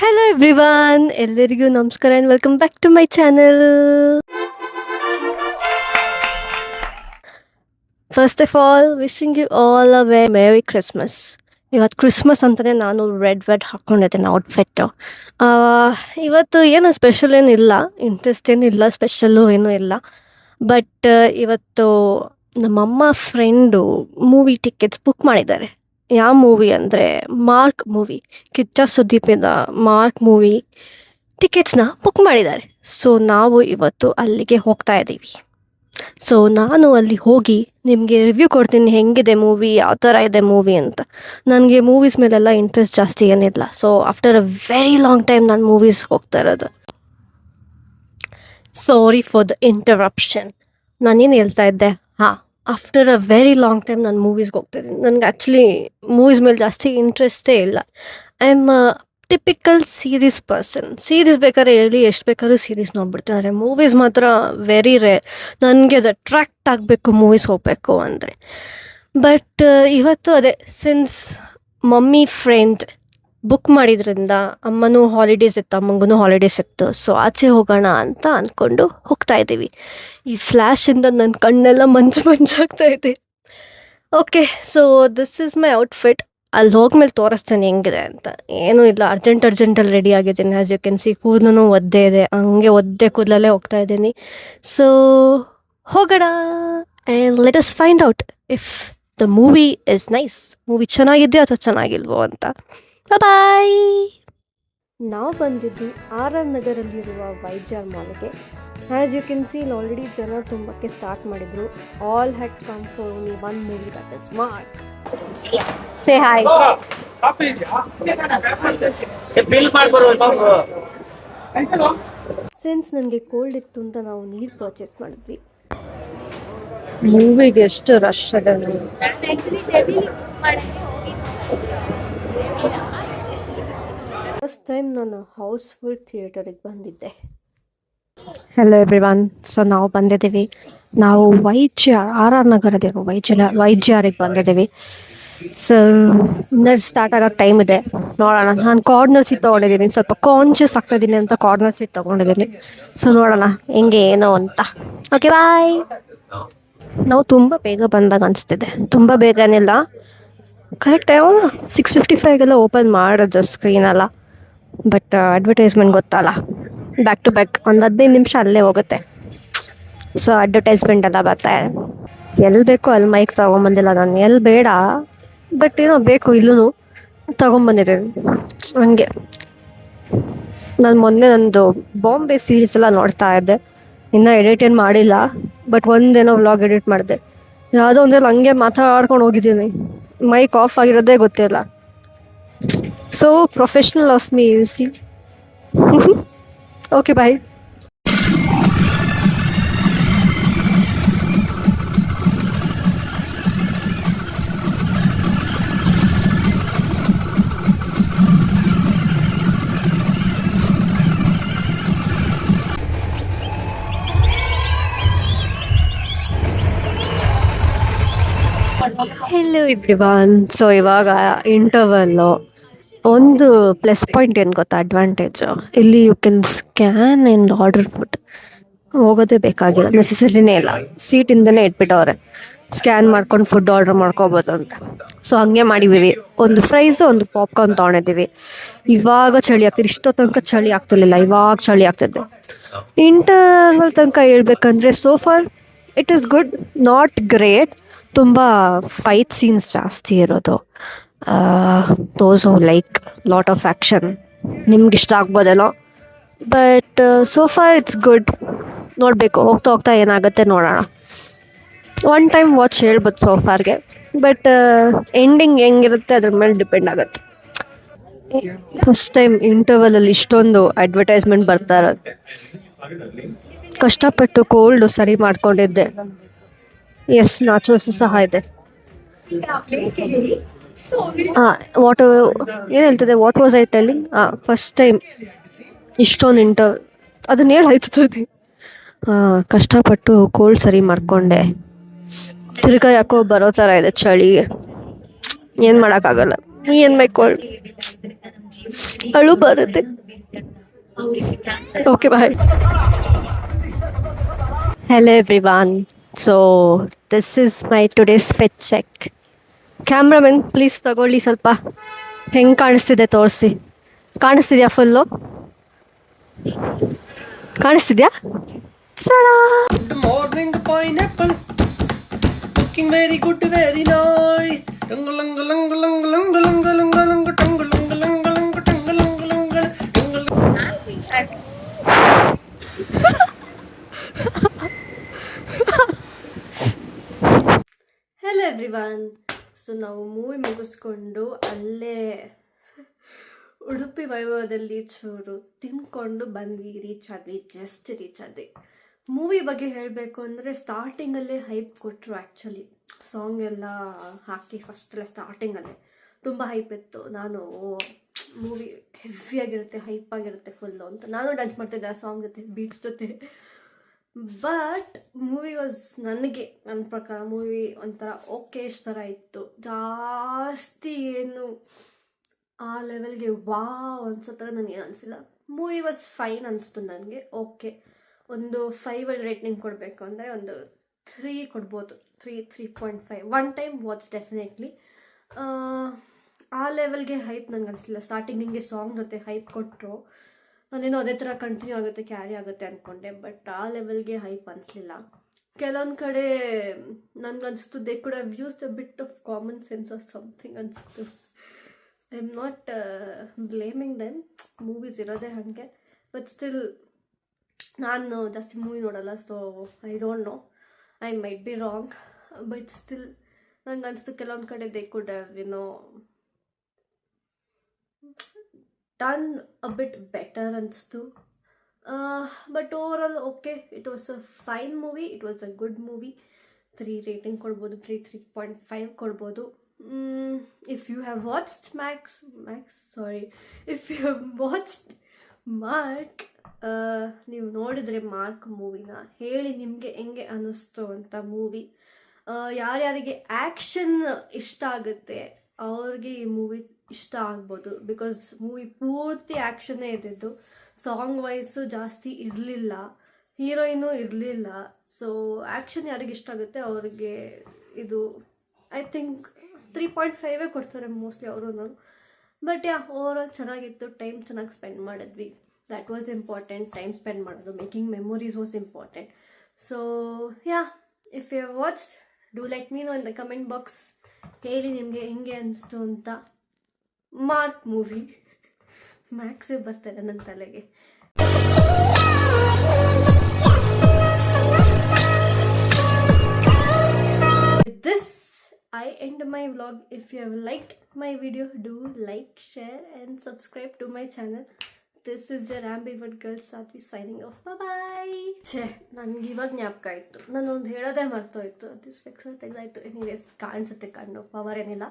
Hello everyone, ಎಲ್ಲರಿಗೂ ನಮಸ್ಕಾರ and welcome back to my channel. First of all, wishing you all a very Merry Christmas. ಇವತ್ತು Christmas ಅಂತಲೇ ನಾನು red ಹಾಕ್ಕೊಂಡಿದ್ದೇನೆ outfit. ಇವತ್ತು ಏನು ಸ್ಪೆಷಲ್ ಏನಿಲ್ಲ, ಇಂಟ್ರೆಸ್ಟ್ ಏನಿಲ್ಲ, ಸ್ಪೆಷಲ್ಲು ಏನೂ ಇಲ್ಲ. ಬಟ್ ಇವತ್ತು ನಮ್ಮಮ್ಮ ಫ್ರೆಂಡು ಮೂವಿ ಟಿಕೆಟ್ಸ್ ಬುಕ್ ಮಾಡಿದ್ದಾರೆ. ಯಾವ ಮೂವಿ ಅಂದರೆ ಮಾರ್ಕ್ ಮೂವಿ, ಕಿಚ್ಚ ಸುದೀಪಿನ ಮಾರ್ಕ್ ಮೂವಿ ಟಿಕೆಟ್ಸ್ನ ಬುಕ್ ಮಾಡಿದ್ದಾರೆ. ಸೊ ನಾವು ಇವತ್ತು ಅಲ್ಲಿಗೆ ಹೋಗ್ತಾ ಇದ್ದೀವಿ. ಸೊ ನಾನು ಅಲ್ಲಿ ಹೋಗಿ ನಿಮಗೆ ರಿವ್ಯೂ ಕೊಡ್ತೀನಿ, ಹೆಂಗಿದೆ ಮೂವಿ, ಯಾವ ಥರ ಇದೆ ಮೂವಿ ಅಂತ. ನನಗೆ ಮೂವೀಸ್ ಮೇಲೆಲ್ಲ ಇಂಟ್ರೆಸ್ಟ್ ಜಾಸ್ತಿ ಏನಿಲ್ಲ. So after a very long time ನಾನು ಮೂವೀಸ್ ಹೋಗ್ತಾ ಇರೋದು. Sorry for the interruption. ನಾನೇನು ಹೇಳ್ತಾ ಇದ್ದೆ, after a very long time ನಾನು ಮೂವೀಸ್ಗೆ ಹೋಗ್ತಾಯಿದ್ದೀನಿ. ನನಗೆ ಆ್ಯಕ್ಚುಲಿ ಮೂವೀಸ್ ಮೇಲೆ ಜಾಸ್ತಿ ಇಂಟ್ರೆಸ್ಟೇ ಇಲ್ಲ. I am typical series person. Series ಬೇಕಾದ್ರೆ ಹೇಳಿ, ಎಷ್ಟು ಬೇಕಾದ್ರೂ ಸೀರೀಸ್ ನೋಡ್ಬಿಡ್ತಾರೆ. ಮೂವೀಸ್ ಮಾತ್ರ ವೆರಿ ರೇರ್. ನನಗೆ ಅದು ಅಟ್ರ್ಯಾಕ್ಟ್ ಆಗಬೇಕು ಮೂವೀಸ್ ಹೋಗಬೇಕು ಅಂದರೆ. ಬಟ್ ಇವತ್ತು ಅದೇ, ಸಿನ್ಸ್ ಮಮ್ಮಿ ಫ್ರೆಂಡ್ ಬುಕ್ ಮಾಡಿದ್ರಿಂದ ಅಮ್ಮನೂ ಹಾಲಿಡೇಸ್ ಇತ್ತು, ಅಮ್ಮಂಗೂ ಹಾಲಿಡೇಸ್ ಇತ್ತು. ಸೊ ಆಚೆ ಹೋಗೋಣ ಅಂತ ಅಂದ್ಕೊಂಡು ಹೋಗ್ತಾ ಇದ್ದೀವಿ. ಈ ಫ್ಲ್ಯಾಶಿಂದ ನನ್ನ ಕಣ್ಣೆಲ್ಲ ಮಂಜಾಗ್ತಾ ಇದೆ. Okay, so this is my outfit. ಅಲ್ಲಿ ಹೋದ್ಮೇಲೆ ತೋರಿಸ್ತೇನೆ ಹೆಂಗಿದೆ ಅಂತ. ಏನೂ ಇಲ್ಲ, ಅರ್ಜೆಂಟಲ್ಲಿ ರೆಡಿ ಆಗಿದ್ದೀನಿ. ಆ್ಯಸ್ ಯು ಕ್ಯಾನ್ ಸಿ, ಕೂದಲು ಒದ್ದೆ ಇದೆ, ಹಂಗೆ ಒದ್ದೆ ಕೂದಲಲ್ಲೇ ಹೋಗ್ತಾ ಇದ್ದೀನಿ. ಸೊ ಹೋಗೋಣ and let us find out if the movie is nice. Movie ಚೆನ್ನಾಗಿದೆಯೋ ಅಥವಾ ಚೆನ್ನಾಗಿಲ್ವೋ ಅಂತ. ಬಾಯ್. ನಾವು ಬಂದಿದ್ದು ಆರ್ ಆರ್ ನಗರಲ್ಲಿರುವ ವೈಜಾರ್ ಮಾಲ್ಗೆ. As you can see, already ಜನ ತುಂಬಕ್ಕೆ ಸ್ಟಾರ್ಟ್ ಮಾಡಿದರು. All had come for only one movie, that is Mark. Say hi. Since ನನಗೆ ಕೋಲ್ಡ್ ಇತ್ತು ಅಂತ ನಾವು ನೀರು ಪರ್ಚೇಸ್ ಮಾಡಿದ್ವಿ. ಮೂವಿಗೆ ಎಷ್ಟು ರಶ್ ಅದ. ಫಸ್ಟ್ ಟೈಮ್ ನಾನು ಹೌಸ್ಫುಲ್ ಥಿಯೇಟರಿಗೆ ಬಂದಿದ್ದೆ. Hello everyone. ಸೊ ನಾವು ಬಂದಿದ್ದೀವಿ, ನಾವು ಆರ್ ಆರ್ ನಗರದಿರೋ ವೈಜಾರಿಗೆ ಬಂದಿದ್ದೀವಿ. ಸೊ ಇನ್ನೂ ಸ್ಟಾರ್ಟ್ ಆಗೋಕ್ಕೆ ಟೈಮ್ ಇದೆ, ನೋಡೋಣ. ನಾನು ಕಾರ್ನರ್ ಸೀಟ್ ತೊಗೊಂಡಿದ್ದೀನಿ, ಸ್ವಲ್ಪ ಕಾನ್ಷಿಯಸ್ ಆಗ್ತಾಯಿದ್ದೀನಿ ಅಂತ ಕಾರ್ನರ್ ಸೀಟ್ ತೊಗೊಂಡಿದ್ದೀನಿ. ಸೊ ನೋಡೋಣ ಹೆಂಗೆ ಏನೋ ಅಂತ. Okay bye. ನಾವು ತುಂಬ ಬೇಗ ಬಂದಾಗ ಅನಿಸ್ತಿದೆ, ತುಂಬ ಬೇಗನಿಲ್ಲ, ಕರೆಕ್ಟ್ ಟೈಮ್ 6:55 ಓಪನ್ ಮಾಡೋದು ಸ್ಕ್ರೀನೆಲ್ಲ. ಬಟ್ ಅಡ್ವರ್ಟೈಸ್ಮೆಂಟ್ ಗೊತ್ತಲ್ಲ, ಬ್ಯಾಕ್ ಟು ಬ್ಯಾಕ್ ಒಂದು 15 ನಿಮಿಷ ಅಲ್ಲೇ ಹೋಗುತ್ತೆ. ಸೊ ಅಡ್ವರ್ಟೈಸ್ಮೆಂಟ್ ಎಲ್ಲ ಬರ್ತಾರೆ. ಎಲ್ಲಿ ಬೇಕೋ ಅಲ್ಲಿ ಮೈಕ್ ತೊಗೊಂಬಂದಿಲ್ಲ ನಾನು, ಎಲ್ಲಿ ಬೇಡ ಬಟ್ ಏನೋ ಬೇಕು ಇಲ್ಲೂ ತೊಗೊಂಬಂದಿದ್ದೀನಿ. ಹಂಗೆ ನಾನು ಮೊನ್ನೆ ನಂದು ಬಾಂಬೆ ಸೀರೀಸ್ ಎಲ್ಲ ನೋಡ್ತಾ ಇದ್ದೆ. ಇನ್ನೂ ಎಡಿಟ್ ಏನು ಮಾಡಿಲ್ಲ, ಬಟ್ ಒಂದೇನೋ ವ್ಲಾಗ್ ಎಡಿಟ್ ಮಾಡಿದೆ. ಯಾವುದೋ ಒಂದ್ರಲ್ಲಿ ಹಂಗೆ ಮಾತಾಡ್ಕೊಂಡು ಹೋಗಿದ್ದೀನಿ, ಮೈಕ್ ಆಫ್ ಆಗಿರೋದೇ ಗೊತ್ತಿಲ್ಲ. So professional of me, you see. Okay bye. Hello everyone. So ಇವಾಗ ಇಂಟರ್ವಲ್ಲು. ಒಂದು ಪ್ಲಸ್ ಪಾಯಿಂಟ್ ಏನು ಗೊತ್ತಾ, ಅಡ್ವಾಂಟೇಜು, ಇಲ್ಲಿ you can scan and order food. ಹೋಗೋದೇ ಬೇಕಾಗಿಲ್ಲ, ನೆಸೆಸರಿನೇ ಇಲ್ಲ, ಸೀಟಿಂದನೇ ಇಟ್ಬಿಟ್ಟವ್ರೆ. ಸ್ಕ್ಯಾನ್ ಮಾಡ್ಕೊಂಡು ಫುಡ್ ಆರ್ಡರ್ ಮಾಡ್ಕೊಬೋದು ಅಂತ. ಸೊ ಹಂಗೆ ಮಾಡಿದ್ದೀವಿ. ಒಂದು ಫ್ರೈಸು, ಒಂದು ಪಾಪ್ಕಾರ್ನ್ ತೊಗೊಂಡಿದ್ದೀವಿ. ಇವಾಗ ಚಳಿ ಆಗ್ತಿದೆ, ಇಷ್ಟೋ ತನಕ ಚಳಿ ಆಗ್ತಿರ್ಲಿಲ್ಲ, ಇವಾಗ ಚಳಿ ಆಗ್ತಿದೆ. ಇಂಟರ್ವಲ್ ತನಕ ಹೇಳ್ಬೇಕಂದ್ರೆ so far it is good, not great. ತುಂಬ ಫೈಟ್ ಸೀನ್ಸ್ ಜಾಸ್ತಿ ಇರೋದು. Those who like lot of action, ನಿಮ್ಗೆ ಇಷ್ಟ ಆಗ್ಬೋದೇನೋ. But so far it's good. ನೋಡಬೇಕು, ಹೋಗ್ತಾ ಹೋಗ್ತಾ ಏನಾಗುತ್ತೆ ನೋಡೋಣ. ಒನ್ ಟೈಮ್ ವಾಚ್ ಹೇಳ್ಬೋದು ಸೋ ಫಾರ್ಗೆ, ಬಟ್ ಎಂಡಿಂಗ್ ಹೆಂಗಿರುತ್ತೆ ಅದ್ರ ಮೇಲೆ ಡಿಪೆಂಡ್ ಆಗುತ್ತೆ. ಫಸ್ಟ್ ಟೈಮ್ ಇಂಟರ್ವಲಲ್ಲಿ ಇಷ್ಟೊಂದು ಅಡ್ವರ್ಟೈಸ್ಮೆಂಟ್ ಬರ್ತಾ ಇರೋದು. ಕಷ್ಟಪಟ್ಟು ಕೋಲ್ಡು ಸರಿ ಮಾಡ್ಕೊಂಡಿದ್ದೆ. ಎಸ್, ನಾಚೋಸು ಸಹ ಇದೆ. ವಾಟ್ ಏನು ಹೇಳ್ತದೆ, what was I telling? First time ಇಷ್ಟೊಂದು ಅದನ್ನ ಹೇಳಾಯ್ತದೆ. ಕಷ್ಟಪಟ್ಟು ಕೋಲ್ಡ್ ಸರಿ ಮಾಡ್ಕೊಂಡೆ. ತಿರ್ಗಾ ಯಾಕೋ ಬರೋ ಥರ ಇದೆ ಚಳಿಗೆ, ಏನು ಮಾಡೋಕ್ಕಾಗಲ್ಲ. Me and my cold. ಅಳು ಬರುತ್ತೆ. Okay, bye. Hello everyone. So this is my today's fit check. Cameraman please ತಗೊಳ್ಳಿ, ಸ್ವಲ್ಪ ಹೆಂಗೆ ಕಾಣಿಸ್ತಿದೆ ತೋರಿಸಿ. ಕಾಣಿಸ್ತಿದ್ಯಾ? ಫುಲ್ಲು ಕಾಣಿಸ್ತಿದ್ಯಾ? Good morning, pineapple. Looking very good, very nice. Hello everyone. So ನಾವು ಮೂವಿ ಮುಗಿಸ್ಕೊಂಡು ಅಲ್ಲೇ ಉಡುಪಿ ವೈಭವದಲ್ಲಿ ಚೂರು ತಿನ್ಕೊಂಡು ಬಂದ್ವಿ. ಜಸ್ಟ್ ರೀಚ್ ಆದ್ವಿ. ಮೂವಿ ಬಗ್ಗೆ ಹೇಳಬೇಕು ಅಂದರೆ ಸ್ಟಾರ್ಟಿಂಗಲ್ಲೇ ಹೈಪ್ ಕೊಟ್ಟರು. ಆ್ಯಕ್ಚುಲಿ ಸಾಂಗ್ ಎಲ್ಲ ಹಾಕಿ ಫಸ್ಟೆಲ್ಲ ಸ್ಟಾರ್ಟಿಂಗಲ್ಲೇ ತುಂಬ ಹೈಪ್ ಇತ್ತು. ನಾನು ಮೂವಿ ಹೆವಿಯಾಗಿರುತ್ತೆ, ಹೈಪಾಗಿರುತ್ತೆ ಫುಲ್ಲು ಅಂತ ನಾನು ಡ್ಯಾನ್ಸ್ ಮಾಡ್ತಿದ್ದೆ ಆ ಸಾಂಗ್ ಜೊತೆ, ಬೀಟ್ಸ್ ಜೊತೆ. ಬಟ್ ಮೂವಿ ವಾಸ್, ನನ್ನ ಪ್ರಕಾರ ಮೂವಿ ಒಂಥರ ಓಕೆ ಥರ ಇತ್ತು. ಜಾಸ್ತಿ ಏನು ಆ ಲೆವೆಲ್ಗೆ ಅನ್ಸೋ ಥರ ನನಗೇನು ಅನಿಸಿಲ್ಲ. ಮೂವಿ ವಾಸ್ ಫೈನ್ ಅನಿಸ್ತು ನನಗೆ. ಓಕೆ, ಒಂದು 5 ರೇಟಿಂಗ್ ಕೊಡಬೇಕು ಅಂದರೆ ಒಂದು 3 ಕೊಡ್ಬೋದು. 3.5. One time watch definitely. ಆ ಲೆವೆಲ್ಗೆ ಹೈಪ್ ನನಗೆ ಅನಿಸಲಿಲ್ಲ. ಸ್ಟಾರ್ಟಿಂಗ್ ನಿಮಗೆ ಸಾಂಗ್ ಜೊತೆ ಹೈಪ್ ಕೊಟ್ಟರು, ನಾನೇನೋ ಅದೇ ಥರ ಕಂಟಿನ್ಯೂ ಆಗುತ್ತೆ, ಕ್ಯಾರಿ ಆಗುತ್ತೆ ಅಂದ್ಕೊಂಡೆ. ಬಟ್ ಆ ಲೆವೆಲ್ಗೆ ಹೈಪ್ ಅನಿಸ್ಲಿಲ್ಲ. ಕೆಲವೊಂದು ಕಡೆ ನನಗನ್ನಿಸ್ತು they could have used a bit of common sense or something ಅನಿಸ್ತು. I am not blaming them, movies ಇರೋದೇ ಹಾಗೆ. ಬಟ್ ಸ್ಟಿಲ್ ನಾನು ಜಾಸ್ತಿ ಮೂವಿ ನೋಡಲ್ಲ, so I don't know, I might be wrong. But still ನಂಗೆ ಅನಿಸ್ತು ಕೆಲವೊಂದು ಕಡೆ they could have done a bit better ಅನಿಸ್ತು. But over all okay, it was a fine movie, it was a good movie. 3 rating ಕೊಡ್ಬೋದು, 3.5 ಕೊಡ್ಬೋದು. If you have watched if you have watched Mark, ನೀವು ನೋಡಿದರೆ mark ಮೂವಿನ, ಹೇಳಿ ನಿಮಗೆ ಹೆಂಗೆ ಅನ್ನಿಸ್ತು ಅಂತ ಮೂವಿ. ಯಾರ್ಯಾರಿಗೆ ಆ್ಯಕ್ಷನ್ ಇಷ್ಟ ಆಗುತ್ತೆ ಅವ್ರಿಗೆ ಈ ಮೂವಿ ಇಷ್ಟ ಆಗ್ಬೋದು. ಬಿಕಾಸ್ ಮೂವಿ ಪೂರ್ತಿ ಆ್ಯಕ್ಷನ್ನೇ ಇದ್ದಿದ್ದು. ಸಾಂಗ್ ವೈಸು ಜಾಸ್ತಿ ಇರಲಿಲ್ಲ, ಹೀರೋಯಿನೂ ಇರಲಿಲ್ಲ. ಸೊ ಆ್ಯಕ್ಷನ್ ಯಾರಿಗೆ ಇಷ್ಟ ಆಗುತ್ತೆ ಅವ್ರಿಗೆ ಇದು ಐ ಥಿಂಕ್ 3.5 ಕೊಡ್ತಾರೆ ಮೋಸ್ಟ್ಲಿ ಅವರು. ಬಟ್ ಓವರ್ ಆಲ್ ಚೆನ್ನಾಗಿತ್ತು. ಟೈಮ್ ಚೆನ್ನಾಗಿ ಸ್ಪೆಂಡ್ ಮಾಡಿದ್ವಿ, that was important. Time spend ಮಾಡೋದು, making memories was important. So if you have watched, do let me know in the comment box. ಹೇಳಿ ನಿಮಗೆ ಹೆಂಗೆ ಅನಿಸ್ತು ಅಂತ. ಮಾರ್ಕ್ ಮೂವಿ ಮ್ಯಾಕ್ಸೇ ಬರ್ತಾಯಿದೆ ನನ್ನ ತಲೆಗೆ. This I end my vlog. If you have liked my video, do like, share and subscribe to my channel. This is your ambivert girl Sattvi signing off. Bye bye. ನನಗೆ ಇವಾಗ ಜ್ಞಾಪಕ ಆಯಿತು, ನಾನೊಂದು ಹೇಳೋದೇ ಮರ್ತೋಯ್ತು. ಅದು ಸ್ಪೆಕ್ಸ್ ತೆಗೆದಾಯ್ತು. ಎನಿವೇಸ್ ಕಾಣಿಸುತ್ತೆ ಕಣ್ಣು, power ಏನಿಲ್ಲ,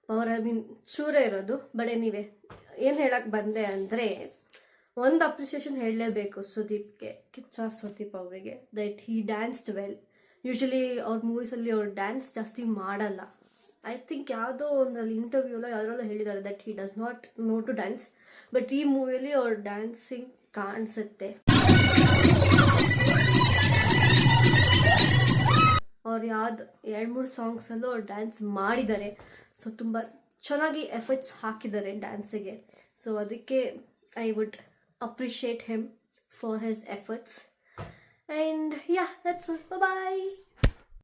ಪವರ್ ಐ ಮೀನ್ ಚೂರೇ ಇರೋದು. ಬಟ್ ಎನಿವೆ ಏನು ಹೇಳಕ್ಕೆ ಬಂದೆ ಅಂದರೆ, ಒಂದು ಅಪ್ರಿಸಿಯೇಷನ್ ಹೇಳಲೇಬೇಕು ಸುದೀಪ್ಗೆ, ಕಿಚ್ಚ ಸುದೀಪ್ ಅವರಿಗೆ. That he ಡ್ಯಾನ್ಸ್ಡ್ well. ಯೂಶ್ವಲಿ ಅವ್ರ ಮೂವೀಸಲ್ಲಿ ಅವ್ರು ಡ್ಯಾನ್ಸ್ ಜಾಸ್ತಿ ಮಾಡಲ್ಲ. ಐ ಥಿಂಕ್ ಯಾವುದೋ ಒಂದರಲ್ಲಿ ಇಂಟರ್ವ್ಯೂలో ಯಾವುದ್ರಲ್ಲೂ ಹೇಳಿದ್ದಾರೆ that he does not know to dance. But ಈ ಮೂವಿಯಲ್ಲಿ ಅವ್ರ ಡ್ಯಾನ್ಸಿಂಗ್ ಕಾಣಿಸುತ್ತೆ. ಅವ್ರು 2-3 ಸಾಂಗ್ಸಲ್ಲೂ ಅವ್ರು ಡ್ಯಾನ್ಸ್ ಮಾಡಿದ್ದಾರೆ. ಸೊ ತುಂಬ ಚೆನ್ನಾಗಿ ಎಫರ್ಟ್ಸ್ ಹಾಕಿದ್ದಾರೆ ಡ್ಯಾನ್ಸಿಗೆ. ಸೊ ಅದಕ್ಕೆ I would appreciate him for his efforts. And that's all. Bye bye.